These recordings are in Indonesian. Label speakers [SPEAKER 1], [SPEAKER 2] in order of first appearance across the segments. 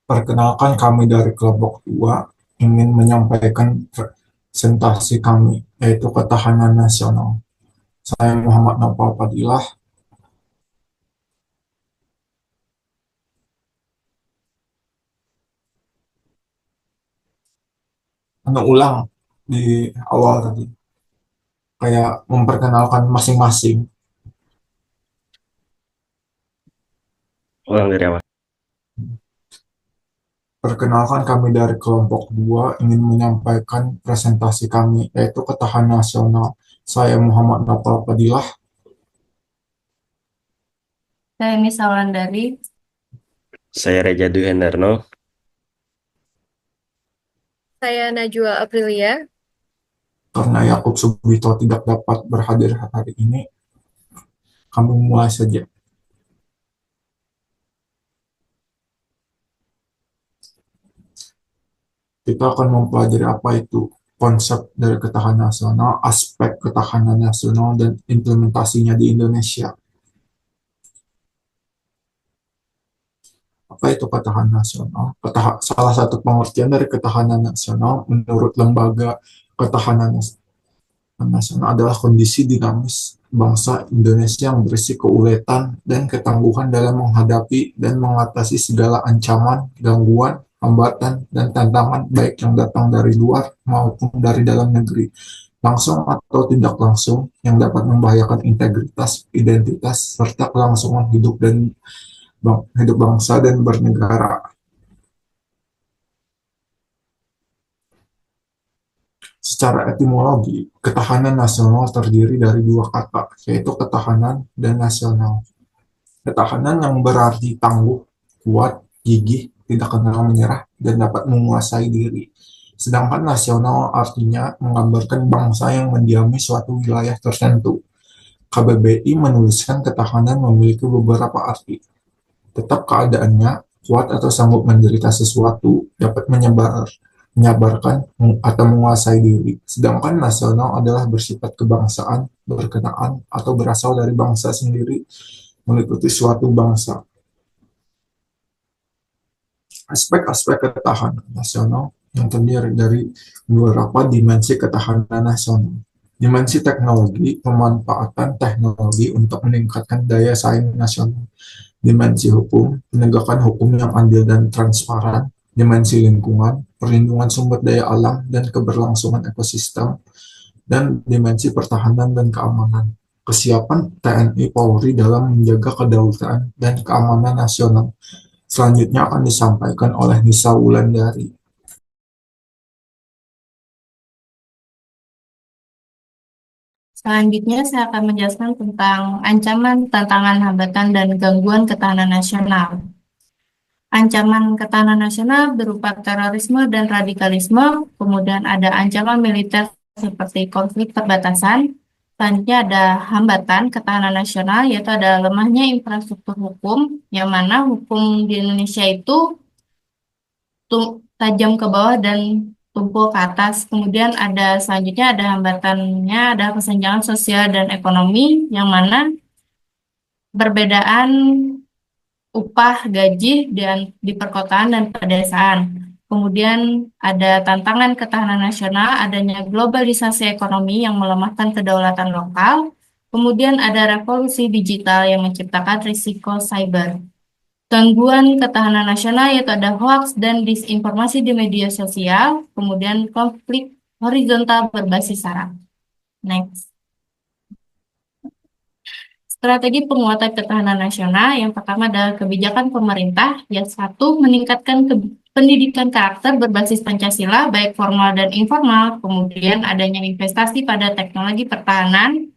[SPEAKER 1] Perkenalkan kami dari kelompok 2 ingin menyampaikan presentasi kami, yaitu ketahanan nasional. Saya Muhammad Nopal Fadilah, ulang di awal tadi, kayak memperkenalkan masing-masing.
[SPEAKER 2] Ulang dari awal.
[SPEAKER 1] Perkenalkan kami dari kelompok 2 ingin menyampaikan presentasi kami, yaitu ketahanan nasional. Saya Muhammad Nopal Fadilah.
[SPEAKER 3] Saya Miss Aulandari.
[SPEAKER 2] Saya Reja Dwi Hendarno.
[SPEAKER 4] Saya Najwa Aprilia.
[SPEAKER 1] Karena Yakub Subito tidak dapat berhadir hari ini, kami mulai saja. Kita akan mempelajari apa itu konsep dari ketahanan nasional, aspek ketahanan nasional, dan implementasinya di Indonesia. Apa itu ketahanan nasional? Salah satu pengertian dari ketahanan nasional menurut Lembaga Ketahanan Nasional adalah kondisi dinamis bangsa Indonesia yang berisi keuletan dan ketangguhan dalam menghadapi dan mengatasi segala ancaman, gangguan, hambatan, dan tantangan baik yang datang dari luar maupun dari dalam negeri, langsung atau tidak langsung, yang dapat membahayakan integritas, identitas, serta kelangsungan hidup bangsa dan bernegara. Secara etimologi, ketahanan nasional terdiri dari dua kata, yaitu ketahanan dan nasional. Ketahanan yang berarti tangguh, kuat, gigih, tidak kenal menyerah, dan dapat menguasai diri. Sedangkan nasional artinya menggambarkan bangsa yang mendiami suatu wilayah tertentu. KBBI menuliskan ketahanan memiliki beberapa arti. Tetap keadaannya, kuat atau sanggup menderita sesuatu, dapat menyabarkan atau menguasai diri. Sedangkan nasional adalah bersifat kebangsaan, berkenaan, atau berasal dari bangsa sendiri, meliputi suatu bangsa. Aspek-aspek ketahanan nasional yang terdiri dari beberapa dimensi ketahanan nasional. Dimensi teknologi, pemanfaatan teknologi untuk meningkatkan daya saing nasional. Dimensi hukum, penegakan hukum yang adil dan transparan. Dimensi lingkungan, perlindungan sumber daya alam dan keberlangsungan ekosistem. Dan dimensi pertahanan dan keamanan, kesiapan TNI Polri dalam menjaga kedaulatan dan keamanan nasional. Selanjutnya akan disampaikan oleh Nisa Wulandari.
[SPEAKER 3] Selanjutnya saya akan menjelaskan tentang ancaman, tantangan, hambatan, dan gangguan ketahanan nasional. Ancaman ketahanan nasional berupa terorisme dan radikalisme, kemudian ada ancaman militer seperti konflik perbatasan. Selanjutnya ada hambatan ketahanan nasional, yaitu ada lemahnya infrastruktur hukum, yang mana hukum di Indonesia itu tajam ke bawah dan tumpul ke atas. Kemudian ada selanjutnya ada hambatannya, ada kesenjangan sosial dan ekonomi, yang mana perbedaan upah gaji di perkotaan dan pedesaan. Kemudian ada tantangan ketahanan nasional, adanya globalisasi ekonomi yang melemahkan kedaulatan lokal. Kemudian ada revolusi digital yang menciptakan risiko cyber. Gangguan ketahanan nasional yaitu ada hoax dan disinformasi di media sosial, kemudian konflik horizontal berbasis sara. Next. Strategi penguatan ketahanan nasional yang pertama adalah kebijakan pemerintah yang satu meningkatkan pendidikan karakter berbasis Pancasila baik formal dan informal, kemudian adanya investasi pada teknologi pertahanan.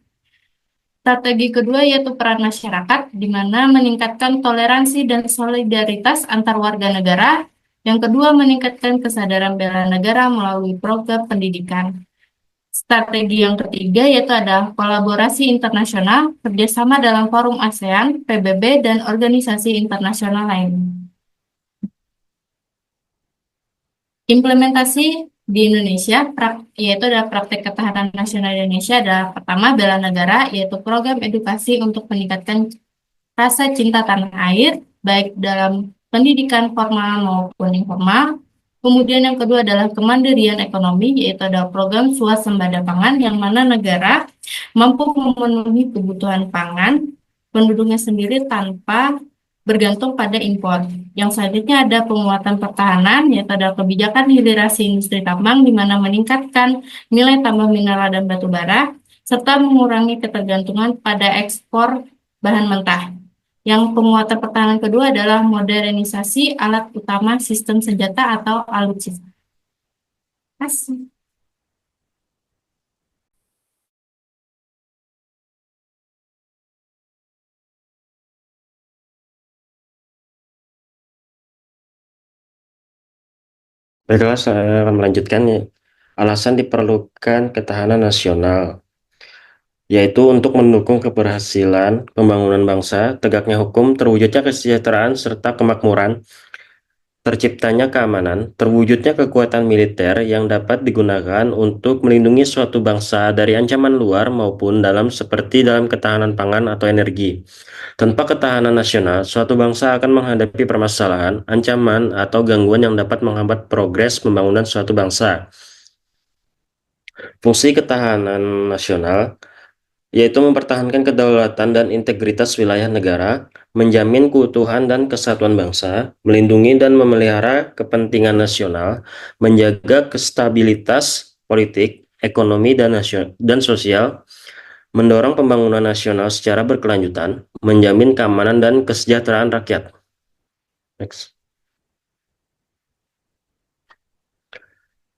[SPEAKER 3] Strategi kedua yaitu peran masyarakat, di mana meningkatkan toleransi dan solidaritas antar warga negara. Yang kedua, meningkatkan kesadaran bela negara melalui program pendidikan. Strategi yang ketiga yaitu ada kolaborasi internasional, kerjasama dalam forum ASEAN, PBB, dan organisasi internasional lain. Implementasi di Indonesia, yaitu ada praktek ketahanan nasional Indonesia, adalah pertama bela negara, yaitu program edukasi untuk meningkatkan rasa cinta tanah air, baik dalam pendidikan formal maupun informal. Kemudian yang kedua adalah kemandirian ekonomi, yaitu ada program swasembada pangan yang mana negara mampu memenuhi kebutuhan pangan penduduknya sendiri tanpa bergantung pada impor. Yang selanjutnya ada penguatan pertahanan, yaitu ada kebijakan hilirisasi industri tambang di mana meningkatkan nilai tambah mineral dan batu bara, serta mengurangi ketergantungan pada ekspor bahan mentah. Yang penguatan pertahanan kedua adalah modernisasi alat utama sistem senjata atau alutsista. Kasih.
[SPEAKER 2] Baiklah, saya akan melanjutkan ya. Alasan diperlukan ketahanan nasional, yaitu untuk mendukung keberhasilan pembangunan bangsa, tegaknya hukum, terwujudnya kesejahteraan serta kemakmuran, terciptanya keamanan, terwujudnya kekuatan militer yang dapat digunakan untuk melindungi suatu bangsa dari ancaman luar maupun dalam seperti dalam ketahanan pangan atau energi. Tanpa ketahanan nasional, suatu bangsa akan menghadapi permasalahan, ancaman, atau gangguan yang dapat menghambat progres pembangunan suatu bangsa. Fungsi ketahanan nasional yaitu mempertahankan kedaulatan dan integritas wilayah negara, menjamin keutuhan dan kesatuan bangsa, melindungi dan memelihara kepentingan nasional, menjaga kestabilitas politik, ekonomi, dan sosial, mendorong pembangunan nasional secara berkelanjutan, menjamin keamanan dan kesejahteraan rakyat. Next.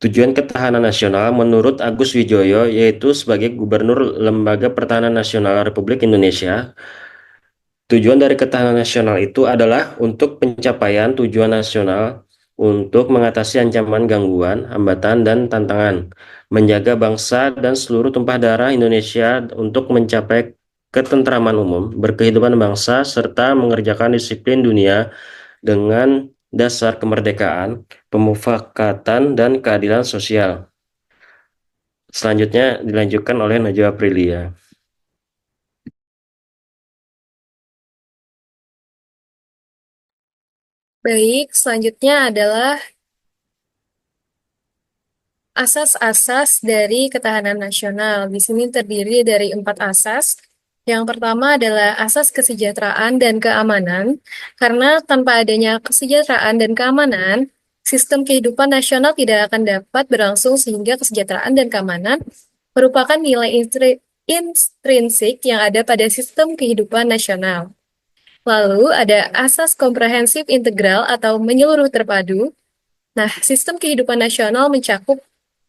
[SPEAKER 2] Tujuan ketahanan nasional menurut Agus Wijoyo yaitu sebagai Gubernur Lembaga Pertahanan Nasional Republik Indonesia. Tujuan dari ketahanan nasional itu adalah untuk pencapaian tujuan nasional untuk mengatasi ancaman gangguan, hambatan, dan tantangan, menjaga bangsa dan seluruh tumpah darah Indonesia untuk mencapai ketentraman umum, berkehidupan bangsa, serta mengerjakan disiplin dunia dengan dasar kemerdekaan, pemufakatan, dan keadilan sosial. Selanjutnya dilanjutkan oleh Najwa Aprilia.
[SPEAKER 4] Baik, selanjutnya adalah asas-asas dari ketahanan nasional. Di sini terdiri dari 4 asas. Yang pertama adalah asas kesejahteraan dan keamanan, karena tanpa adanya kesejahteraan dan keamanan, sistem kehidupan nasional tidak akan dapat berlangsung sehingga kesejahteraan dan keamanan merupakan nilai intrinsik yang ada pada sistem kehidupan nasional. Lalu ada asas komprehensif integral atau menyeluruh terpadu. Nah, sistem kehidupan nasional mencakup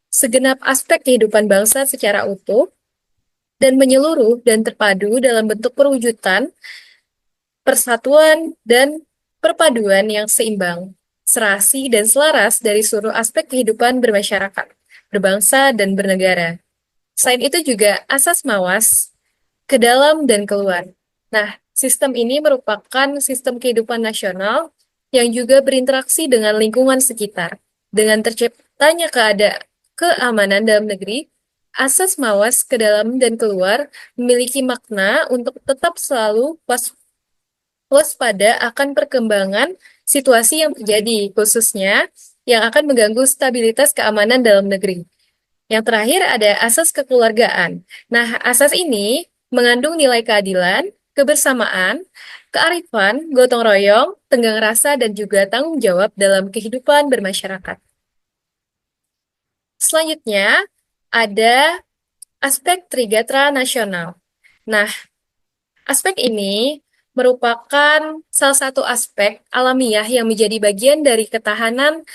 [SPEAKER 4] segenap aspek kehidupan bangsa secara utuh dan menyeluruh dan terpadu dalam bentuk perwujudan, persatuan, dan perpaduan yang seimbang, serasi, dan selaras dari seluruh aspek kehidupan bermasyarakat, berbangsa, dan bernegara. Selain itu juga asas mawas, ke dalam dan keluar. Nah, sistem ini merupakan sistem kehidupan nasional yang juga berinteraksi dengan lingkungan sekitar. Dengan terciptanya keamanan dalam negeri, asas mawas ke dalam dan keluar memiliki makna untuk tetap selalu waspada akan perkembangan situasi yang terjadi, khususnya yang akan mengganggu stabilitas keamanan dalam negeri. Yang terakhir ada asas kekeluargaan. Nah, asas ini mengandung nilai keadilan, kebersamaan, kearifan, gotong royong, tenggang rasa, dan juga tanggung jawab dalam kehidupan bermasyarakat. Selanjutnya, ada aspek Trigatra nasional. Nah, aspek ini merupakan salah satu aspek alamiah yang menjadi bagian dari ketahanan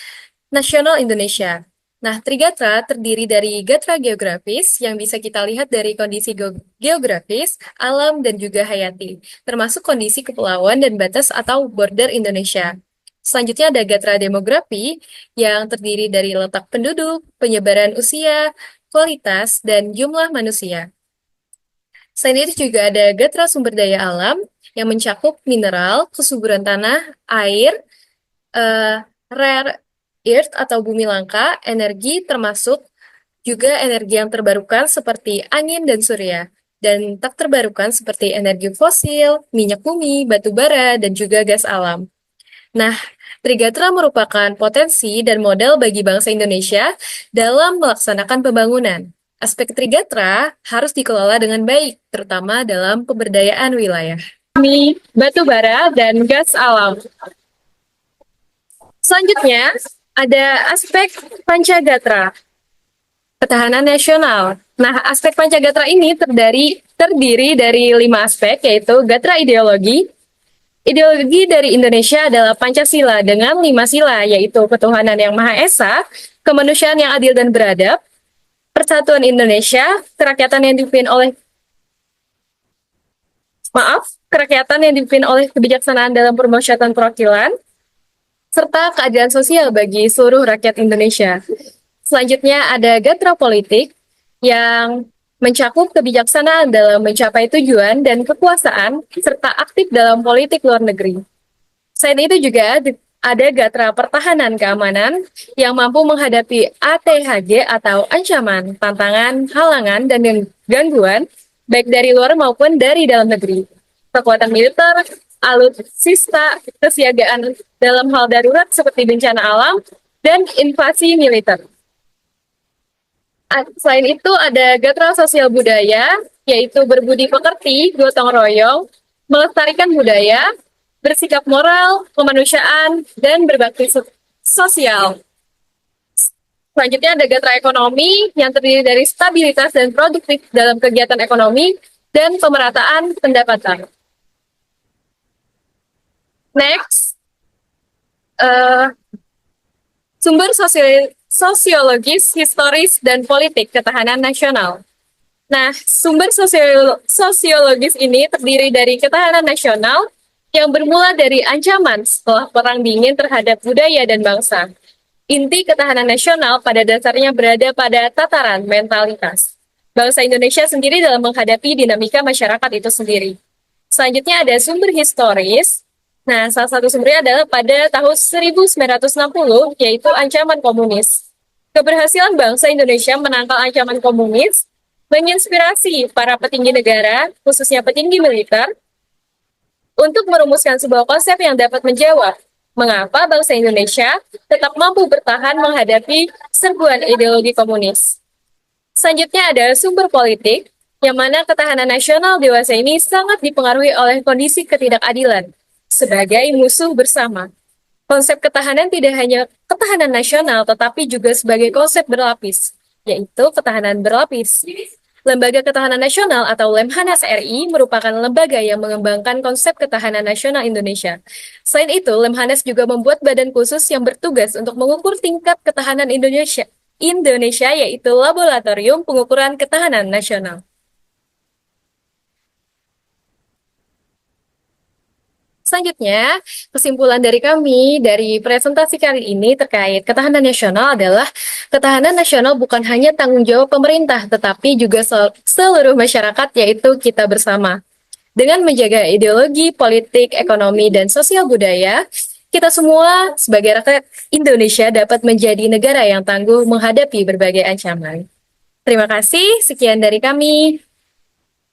[SPEAKER 4] nasional Indonesia. Nah, Trigatra terdiri dari gatra geografis yang bisa kita lihat dari kondisi geografis, alam, dan juga hayati, termasuk kondisi kepulauan dan batas atau border Indonesia. Selanjutnya ada gatra demografi yang terdiri dari letak penduduk, penyebaran usia, kualitas, dan jumlah manusia. Selain itu juga ada gatra sumber daya alam yang mencakup mineral, kesuburan tanah, air, rare earth atau bumi langka, energi termasuk juga energi yang terbarukan seperti angin dan surya, dan tak terbarukan seperti energi fosil, minyak bumi, batu bara, dan juga gas alam. Nah, Trigatra merupakan potensi dan modal bagi bangsa Indonesia dalam melaksanakan pembangunan. Aspek Trigatra harus dikelola dengan baik, terutama dalam pemberdayaan wilayah. Batu bara dan gas alam. Selanjutnya, ada aspek Pancagatra, ketahanan nasional. Nah, aspek Pancagatra ini terdiri dari 5 aspek, yaitu Gatra ideologi. Ideologi dari Indonesia adalah Pancasila dengan 5 sila, yaitu ketuhanan yang Maha Esa, kemanusiaan yang adil dan beradab, persatuan Indonesia, kerakyatan yang dipimpin oleh kebijaksanaan dalam permusyawaratan perwakilan, serta keadilan sosial bagi seluruh rakyat Indonesia. Selanjutnya ada Gatra politik yang mencakup kebijaksanaan dalam mencapai tujuan dan kekuasaan, serta aktif dalam politik luar negeri. Selain itu juga ada Gatra pertahanan keamanan yang mampu menghadapi ATHG atau ancaman, tantangan, halangan, dan gangguan, baik dari luar maupun dari dalam negeri. Kekuatan militer, alutsista, kesiagaan dalam hal darurat seperti bencana alam, dan invasi militer. Selain itu ada Gatra sosial budaya, yaitu berbudi pekerti, gotong royong, melestarikan budaya, bersikap moral, kemanusiaan, dan berbakti sosial. Selanjutnya ada Gatra ekonomi yang terdiri dari stabilitas dan produktif dalam kegiatan ekonomi dan pemerataan pendapatan. Next, sumber sosiologis, historis, dan politik ketahanan nasional. Nah, sumber sosiologis ini terdiri dari ketahanan nasional yang bermula dari ancaman setelah Perang Dingin terhadap budaya dan bangsa. Inti ketahanan nasional pada dasarnya berada pada tataran mentalitas bangsa Indonesia sendiri dalam menghadapi dinamika masyarakat itu sendiri. Selanjutnya ada sumber historis. Nah, salah satu sumbernya adalah pada tahun 1960, yaitu ancaman komunis. Keberhasilan bangsa Indonesia menangkal ancaman komunis menginspirasi para petinggi negara, khususnya petinggi militer, untuk merumuskan sebuah konsep yang dapat menjawab mengapa bangsa Indonesia tetap mampu bertahan menghadapi serbuan ideologi komunis. Selanjutnya ada sumber politik, yang mana ketahanan nasional dewasa ini sangat dipengaruhi oleh kondisi ketidakadilan sebagai musuh bersama. Konsep ketahanan tidak hanya ketahanan nasional, tetapi juga sebagai konsep berlapis, yaitu ketahanan berlapis. Lembaga Ketahanan Nasional atau Lemhanas RI merupakan lembaga yang mengembangkan konsep ketahanan nasional Indonesia. Selain itu, Lemhanas juga membuat badan khusus yang bertugas untuk mengukur tingkat ketahanan Indonesia, yaitu Laboratorium Pengukuran Ketahanan Nasional. Selanjutnya, kesimpulan dari kami dari presentasi kali ini terkait ketahanan nasional adalah ketahanan nasional bukan hanya tanggung jawab pemerintah, tetapi juga seluruh masyarakat, yaitu kita bersama. Dengan menjaga ideologi, politik, ekonomi, dan sosial budaya, kita semua sebagai rakyat Indonesia dapat menjadi negara yang tangguh menghadapi berbagai ancaman. Terima kasih, sekian dari kami.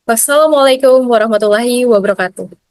[SPEAKER 4] Wassalamualaikum warahmatullahi wabarakatuh.